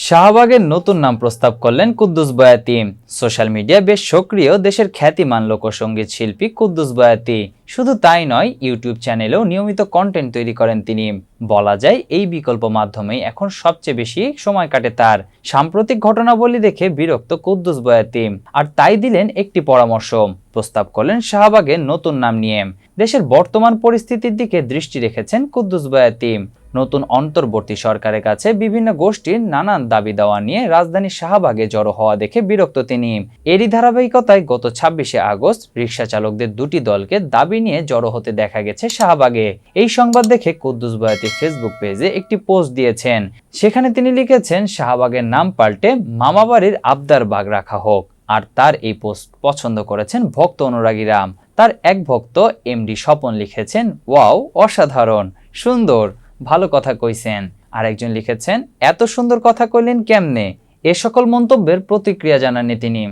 শাহবাগের নতুন নাম প্রস্তাব করলেন কুদ্দুস বয়াতি। সোশ্যাল মিডিয়া বেশ সক্রিয় দেশের খ্যাতিমান লোকসঙ্গীত শিল্পী কুদ্দুস বয়াতি। শুধু তাই নয়, ইউটিউব চ্যানেলেও নিয়মিত কন্টেন্ট তৈরি করেন তিনি। বলা যায় এই বিকল্প মাধ্যমেই এখন সবচেয়ে বেশি সময় কাটে তার। সাম্প্রতিক ঘটনাবলী দেখে বিরক্ত কুদ্দুস বয়াতি, আর তাই দিলেন একটি পরামর্শ। প্রস্তাব করলেন শাহবাগের নতুন নাম নিয়ে। দেশের বর্তমান পরিস্থিতির দিকে দৃষ্টি রেখেছেন কুদ্দুস বয়াতি। নতুন অন্তর্বর্তী সরকারের কাছে বিভিন্ন গোষ্ঠীর নানান দাবি দেওয়া নিয়ে রাজধানী শাহবাগে জড়ো হওয়া দেখে বিরক্ত তিনি। এরই ধারাবাহিকতায় গত 26শে আগস্ট রিকশা চালকদের দুটি দলকে দাবি নিয়ে জড়ো হতে দেখা গেছে শাহবাগে। এই সংবাদ দেখে কুদ্দুস বয়াতি ফেসবুক পেজে একটি পোস্ট দিয়েছেন। সেখানে তিনি লিখেছেন, শাহবাগের নাম পাল্টে মামাবাড়ির আবদার বাগ রাখা হোক। আর তার এই পোস্ট পছন্দ করেছেন ভক্ত অনুরাগীরা। তার এক ভক্ত এমডি স্বপন লিখেছেন, ওয়াও, অসাধারণ, সুন্দর, ভালো কথা কইছেন। আরেকজন লিখেছেন, এত সুন্দর কথা কইলেন কেমনে। এ সকল মন্তব্যের প্রতিক্রিয়া জানাননি তিনি।